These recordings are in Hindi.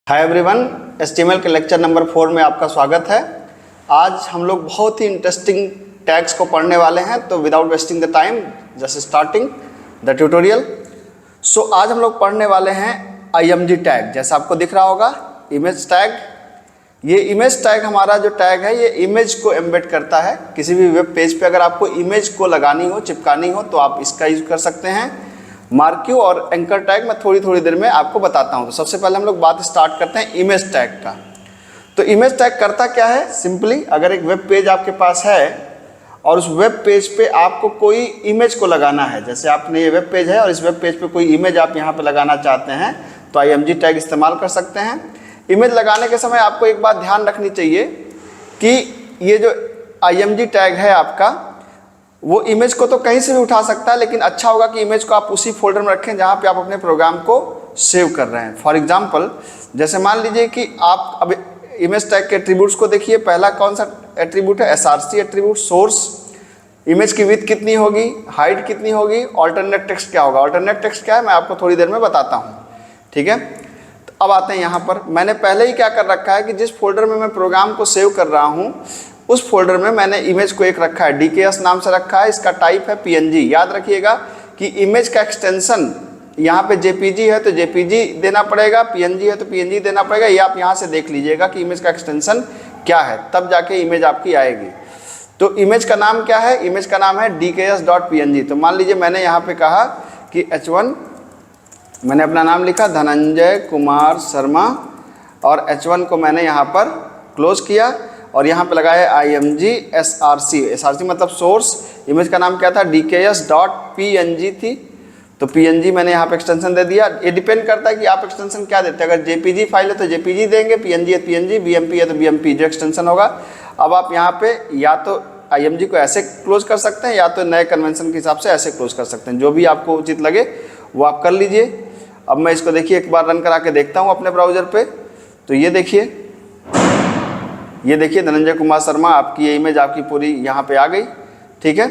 हाय एवरीवन, HTML के लेक्चर नंबर 4 में आपका स्वागत है। आज हम लोग बहुत ही इंटरेस्टिंग टैग्स को पढ़ने वाले हैं, तो without wasting the time just starting the tutorial. So आज हम लोग पढ़ने वाले हैं IMG टैग। जैसा आपको दिख रहा होगा इमेज टैग। ये इमेज टैग हमारा जो टैग है ये इमेज को एम्बेड करता है। किसी भी वेब पेज पे अगर आपको इमेज को लगानी हो, चिपकानी हो, तो आप इसका यूज कर सकते हैं। मार्क्यू और एंकर टैग मैं थोड़ी देर में आपको बताता हूं। तो सबसे पहले हम लोग बात स्टार्ट करते हैं इमेज टैग का। तो इमेज टैग करता क्या है? सिंपली अगर एक वेब पेज आपके पास है और उस वेब पेज पे आपको कोई इमेज को लगाना है, जैसे आपने ये वेब पेज है और इस वेब पेज पे कोई इमेज आप यहाँ पे लगाना चाहते हैं, तो IMG टैग इस्तेमाल कर सकते हैं। इमेज लगाने के समय आपको एक बात ध्यान रखनी चाहिए कि ये जो IMG टैग है आपका, वो इमेज को तो कहीं से भी उठा सकता है, लेकिन अच्छा होगा कि इमेज को आप उसी फोल्डर में रखें जहाँ पे आप अपने प्रोग्राम को सेव कर रहे हैं। फॉर एग्जांपल, जैसे मान लीजिए कि आप अब इमेज टैग के एट्रीब्यूट्स को देखिए। पहला कौन सा एट्रीब्यूट है? SRC attribute. सोर्स, इमेज की विड्थ कितनी होगी, हाइट कितनी होगी, ऑल्टरनेट टेक्स्ट क्या होगा। ऑल्टरनेट टेक्स्ट क्या है मैं आपको थोड़ी देर में बताता हूँ, ठीक है। तो अब आते हैं यहाँ पर। मैंने पहले ही क्या कर रखा है कि जिस फोल्डर में मैं प्रोग्राम को सेव कर रहा हूँ उस फोल्डर में मैंने इमेज को एक रखा है, DKS नाम से रखा है। इसका टाइप है PNG। याद रखिएगा कि इमेज का एक्सटेंशन यहाँ पे JPG है तो JPG देना पड़ेगा, PNG है तो PNG देना पड़ेगा। ये आप यहाँ से देख लीजिएगा कि इमेज का एक्सटेंशन क्या है, तब जाके इमेज आपकी आएगी। तो इमेज का नाम क्या है? इमेज का नाम है DKS.png। तो मान लीजिए मैंने यहाँ पे कहा कि H1, मैंने अपना नाम लिखा धनंजय कुमार शर्मा, और H1 को मैंने यहाँ पर क्लोज किया और यहाँ पे लगाया IMG SRC। SRC मतलब सोर्स। इमेज का नाम क्या था? DKS.png थी, तो PNG मैंने यहाँ पे एक्सटेंशन दे दिया। ये डिपेंड करता है कि आप एक्सटेंशन क्या देते हैं। अगर JPG फाइल है तो JPG देंगे, PNG है तो PNG, BMP है तो BMP जो एक्सटेंशन होगा। अब आप यहाँ पे या तो IMG को ऐसे क्लोज कर सकते हैं या तो नए कन्वेंशन के हिसाब से ऐसे क्लोज कर सकते हैं। जो भी आपको उचित लगे वो आप कर लीजिए। अब मैं इसको देखिए एक बार रन करा के देखता हूँ अपने ब्राउजर पे। तो ये देखिए धनंजय कुमार शर्मा, आपकी ये इमेज आपकी पूरी यहाँ पे आ गई, ठीक है।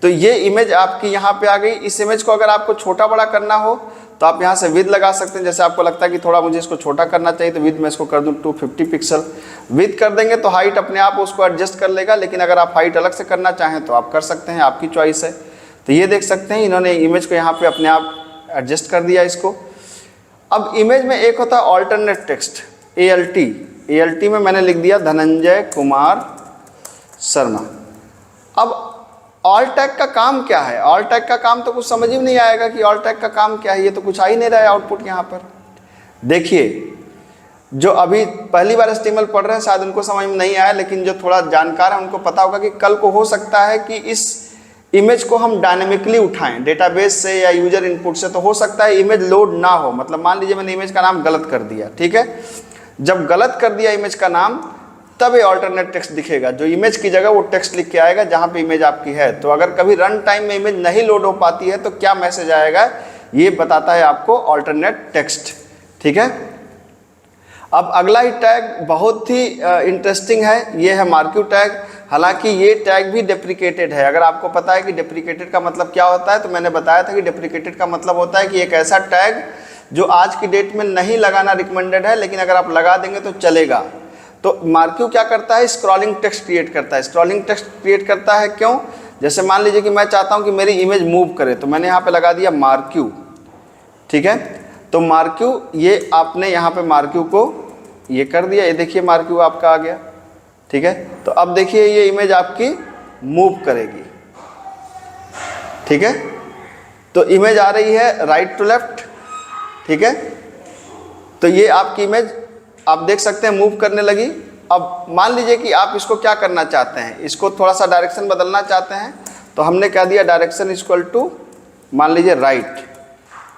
तो ये इमेज आपकी यहाँ पे आ गई। इस इमेज को अगर आपको छोटा बड़ा करना हो तो आप यहाँ से विड्थ लगा सकते हैं। जैसे आपको लगता है कि थोड़ा मुझे इसको छोटा करना चाहिए तो विड्थ मैं इसको कर दूँ 250 पिक्सल। विड्थ कर देंगे तो हाइट अपने आप उसको एडजस्ट कर लेगा, लेकिन अगर आप हाइट अलग से करना चाहें तो आप कर सकते हैं, आपकी चॉइस है। तो ये देख सकते हैं इन्होंने इमेज को यहाँ पे अपने आप एडजस्ट कर दिया इसको। अब इमेज में एक होता है ऑल्टरनेट टेक्स्ट, ALT में मैंने लिख दिया धनंजय कुमार शर्मा। अब ऑल्ट टैग का काम क्या है? ऑल्ट टैग का काम तो कुछ समझ ही नहीं आएगा कि ऑल्ट टैग का काम क्या है। ये तो कुछ आ ही नहीं रहा है आउटपुट यहाँ पर। देखिए, जो अभी पहली बार HTML पढ़ रहे हैं शायद उनको समझ में नहीं आया, लेकिन जो थोड़ा जानकार है उनको पता होगा कि कल को हो सकता है कि इस इमेज को हम डायनेमिकली उठाएं डेटाबेस से या यूजर इनपुट से। तो हो सकता है इमेज लोड ना हो। मतलब मान लीजिए मैंने इमेज का नाम गलत कर दिया, ठीक है। जब गलत कर दिया इमेज का नाम, तब ये ऑल्टरनेट टेक्स्ट दिखेगा। जो इमेज की जगह वो टेक्स्ट लिख के आएगा जहाँ पे इमेज आपकी है। तो अगर कभी रन टाइम में इमेज नहीं लोड हो पाती है तो क्या मैसेज आएगा, ये बताता है आपको ऑल्टरनेट टेक्स्ट, ठीक है। अब अगला ही टैग बहुत ही इंटरेस्टिंग है, ये है मार्क्यू टैग। हालांकि ये टैग भी डेप्रिकेटेड है। अगर आपको पता है कि डेप्रिकेटेड का मतलब क्या होता है, तो मैंने बताया था कि डेप्रिकेटेड का मतलब होता है कि एक ऐसा टैग जो आज की डेट में नहीं लगाना रिकमेंडेड है, लेकिन अगर आप लगा देंगे तो चलेगा। तो मार्क्यू क्या करता है? स्क्रॉलिंग टेक्स्ट क्रिएट करता है। स्क्रॉलिंग टेक्स्ट क्रिएट करता है क्यों? जैसे मान लीजिए कि मैं चाहता हूं कि मेरी इमेज मूव करे, तो मैंने यहाँ पे लगा दिया मार्क्यू, ठीक है। तो मार्क्यू, ये आपने यहाँ पे मार्क्यू को ये कर दिया, ये देखिए मार्क्यू आपका आ गया, ठीक है। तो अब देखिए ये इमेज आपकी मूव करेगी, ठीक है। तो इमेज आ रही है राइट टू लेफ्ट, ठीक है। तो ये आपकी इमेज आप देख सकते हैं मूव करने लगी। अब मान लीजिए कि आप इसको क्या करना चाहते हैं, इसको थोड़ा सा डायरेक्शन बदलना चाहते हैं। तो हमने कह दिया डायरेक्शन इक्वल टू मान लीजिए राइट।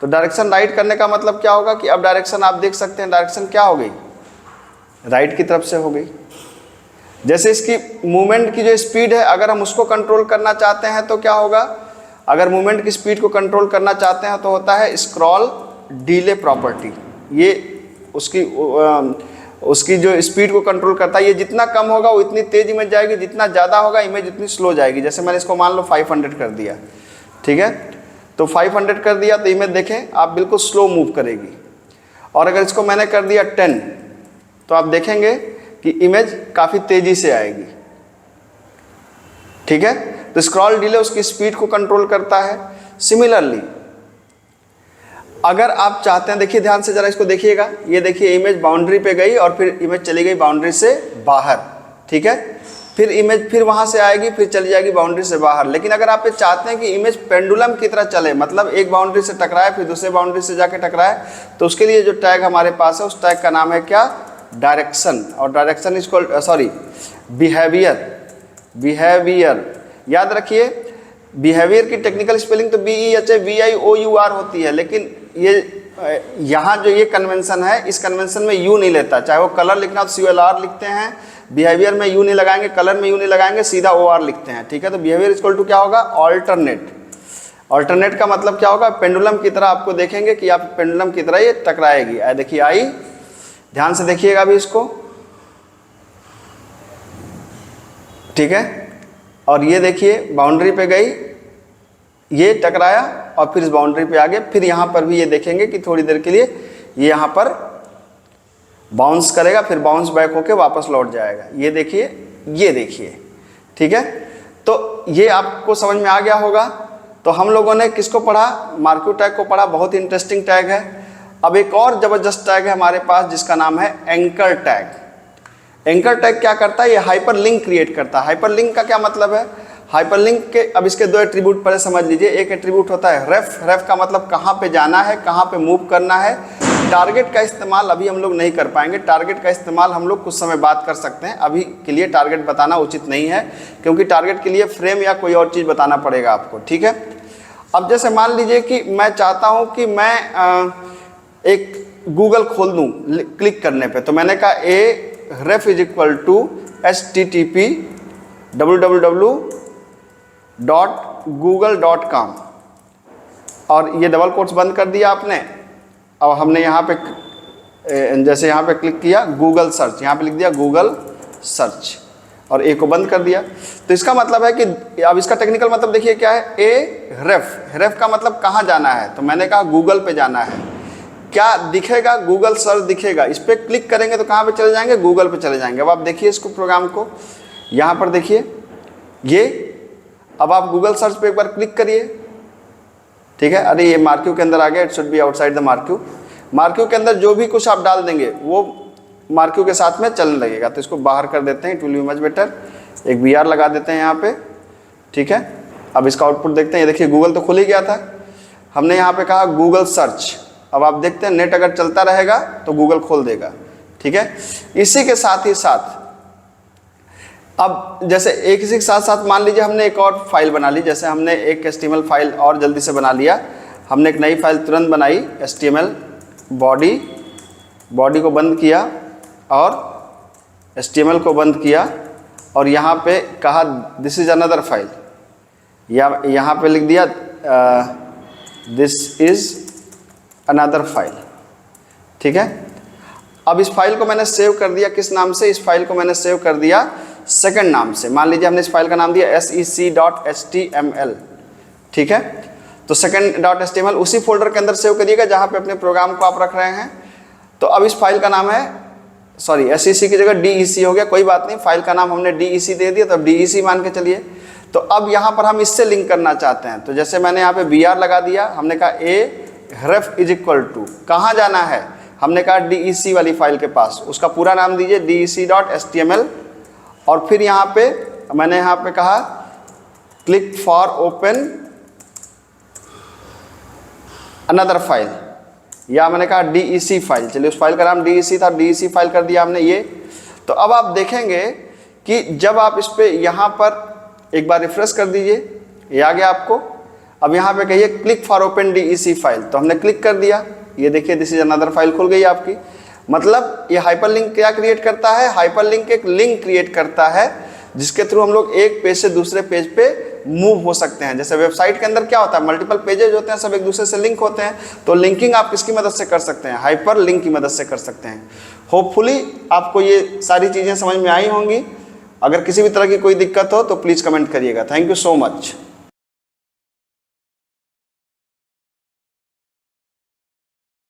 तो डायरेक्शन राइट करने का मतलब क्या होगा कि अब डायरेक्शन आप देख सकते हैं डायरेक्शन क्या हो गई, राइट की तरफ से हो गई। जैसे इसकी मूवमेंट की जो स्पीड है, अगर हम उसको कंट्रोल करना चाहते हैं तो क्या होगा? अगर मूवमेंट की स्पीड को कंट्रोल करना चाहते हैं तो होता है स्क्रॉल डिले प्रॉपर्टी। ये उसकी जो स्पीड को कंट्रोल करता है। ये जितना कम होगा वो इतनी तेज इमेज जाएगी, जितना ज़्यादा होगा इमेज उतनी स्लो जाएगी। जैसे मैंने इसको मान लो 500 कर दिया, ठीक है। तो 500 कर दिया तो इमेज देखें आप बिल्कुल स्लो मूव करेगी। और अगर इसको मैंने कर दिया 10 तो आप देखेंगे कि इमेज काफ़ी तेज़ी से आएगी। ठीक है, तो स्क्रॉल डिले उसकी स्पीड को कंट्रोल करता है। सिमिलरली अगर आप चाहते हैं, देखिए ध्यान से जरा इसको देखिएगा, ये देखिए इमेज बाउंड्री पे गई और फिर इमेज चली गई बाउंड्री से बाहर। ठीक है, फिर इमेज फिर वहां से आएगी, फिर चली जाएगी बाउंड्री से बाहर। लेकिन अगर आप ये चाहते हैं कि इमेज पेंडुलम की तरह चले, मतलब एक बाउंड्री से टकराए फिर दूसरे बाउंड्री से जाके टकराए, तो उसके लिए जो टैग हमारे पास है उस टैग का नाम है क्या? डायरेक्शन। और direction is called behaviour. Behaviour याद रखिए, बिहेवियर की टेक्निकल स्पेलिंग तो BEHAVIOUR होती है, लेकिन ये यहाँ जो ये कन्वेंशन है, इस कन्वेंशन में यू नहीं लेता। चाहे वो कलर लिखना तो COLR लिखते हैं, बिहेवियर में यू नहीं लगाएंगे, कलर में यू नहीं लगाएंगे, सीधा OR लिखते हैं। ठीक है, तो बिहेवियर इक्वल टू क्या होगा? ऑल्टरनेट। ऑल्टरनेट का मतलब क्या होगा? पेंडुलम की तरह आपको देखेंगे कि आप पेंडुलम की तरह ये टकराएगी। देखिए आई, ध्यान से देखिएगा अभी इसको। ठीक है, और ये देखिए बाउंड्री पे गई, ये टकराया और फिर इस बाउंड्री पे आ गए। फिर यहाँ पर भी ये देखेंगे कि थोड़ी देर के लिए ये यहाँ पर बाउंस करेगा, फिर बाउंस बैक होके वापस लौट जाएगा। ये देखिए, ये देखिए। ठीक है, तो ये आपको समझ में आ गया होगा। तो हम लोगों ने किसको पढ़ा? मार्क्यू टैग को पढ़ा, बहुत इंटरेस्टिंग टैग है। अब एक और जबरदस्त टैग है हमारे पास जिसका नाम है एंकर टैग। एंकर टैग क्या करता है? ये हाइपर लिंक क्रिएट करता है। हाइपर लिंक का क्या मतलब है? हाइपर लिंक के अब इसके दो एट्रीब्यूट पहले समझ लीजिए। एक एट्रीब्यूट होता है रेफ। रेफ का मतलब कहाँ पे जाना है, कहाँ पे मूव करना है। टारगेट का इस्तेमाल अभी हम लोग नहीं कर पाएंगे, टारगेट का इस्तेमाल हम लोग कुछ समय बाद कर सकते हैं। अभी के लिए टारगेट बताना उचित नहीं है, क्योंकि टारगेट के लिए फ्रेम या कोई और चीज़ बताना पड़ेगा आपको। ठीक है, अब जैसे मान लीजिए कि मैं चाहता हूँ कि मैं एक गूगल खोल दूँ क्लिक करने पे, तो मैंने कहा ref is equal to http://www.google.com और ये डबल कोट्स बंद कर दिया आपने। अब हमने यहाँ पे जैसे यहाँ पे क्लिक किया गूगल सर्च, यहाँ पे लिख दिया गूगल सर्च और ए को बंद कर दिया। तो इसका मतलब है कि अब इसका टेक्निकल मतलब देखिए क्या है? रेफ। रेफ का मतलब कहाँ जाना है, तो मैंने कहा गूगल पे जाना है। क्या दिखेगा? गूगल सर्च दिखेगा। इस पर क्लिक करेंगे तो कहाँ पे चले जाएंगे? गूगल पे चले जाएंगे। अब आप देखिए इसको, प्रोग्राम को यहाँ पर देखिए, ये अब आप गूगल सर्च पे एक बार क्लिक करिए। ठीक है, अरे ये मार्क्यू के अंदर आ गया, it should be outside the marquee. Marquee के अंदर जो भी कुछ आप डाल देंगे वो मार्क्यू के साथ में चलने लगेगा। तो इसको बाहर कर देते हैं, it will be much better. एक BR लगा देते हैं यहाँ पे। ठीक है, अब इसका आउटपुट देखते हैं। ये देखिए गूगल तो खुल ही गया था, हमने यहाँ पे कहा गूगल सर्च। अब आप देखते हैं नेट अगर चलता रहेगा तो गूगल खोल देगा। ठीक है, इसी के साथ ही साथ अब जैसे एक इसी के साथ साथ मान लीजिए हमने एक और फाइल बना ली। जैसे हमने एक HTML फाइल और जल्दी से बना लिया, हमने एक नई फाइल तुरंत बनाई HTML बॉडी को बंद किया और HTML को बंद किया और यहाँ पे कहा दिस इज अनदर फाइल, या यहाँ पे लिख दिया दिस इज अनदर फाइल। ठीक है, अब इस फाइल को मैंने सेव कर दिया, किस नाम से? इस फाइल को मैंने सेव कर दिया सेकंड नाम से। मान लीजिए हमने इस फाइल का नाम दिया sec.html। ठीक है, तो second.html उसी फोल्डर के अंदर सेव करिएगा जहां पे अपने प्रोग्राम को आप रख रहे हैं। तो अब इस फाइल का नाम है, सॉरी SEC की जगह DEC हो गया, कोई बात नहीं, फाइल का नाम हमने DEC दे दिया, तो अब DEC मान के चलिए। तो अब यहाँ पर हम इससे लिंक करना चाहते हैं, तो जैसे मैंने यहाँ पे BR लगा दिया, हमने कहा ref इज इक्वल टू कहाँ जाना है, हमने कहा DEC वाली फाइल के पास। उसका पूरा नाम दीजिए DEC.html और फिर यहाँ पे मैंने यहाँ पे कहा click for open another file, या मैंने कहा DEC फाइल। चलिए उस फाइल का नाम DEC था, DEC फाइल कर दिया हमने ये। तो अब आप देखेंगे कि जब आप इस पे यहाँ पर एक बार रिफ्रेश कर दीजिए, ये आ गया आपको। अब यहाँ पे कहिए click for open DEC file, तो हमने क्लिक कर दिया, ये देखिए दिस इज अनदर फाइल खुल गई आपकी। मतलब ये हाइपरलिंक क्या क्रिएट करता है? हाइपरलिंक एक लिंक क्रिएट करता है जिसके थ्रू हम लोग एक पेज से दूसरे पेज पे मूव हो सकते हैं। जैसे वेबसाइट के अंदर क्या होता है, मल्टीपल पेजेज होते हैं, सब एक दूसरे से लिंक होते हैं। तो लिंकिंग आप किसकी मदद से कर सकते हैं? हाइपर लिंक की मदद से कर सकते हैं। होपफुली आपको ये सारी चीज़ें समझ में आई होंगी। अगर किसी भी तरह की कोई दिक्कत हो तो प्लीज़ कमेंट करिएगा। Thank you so much.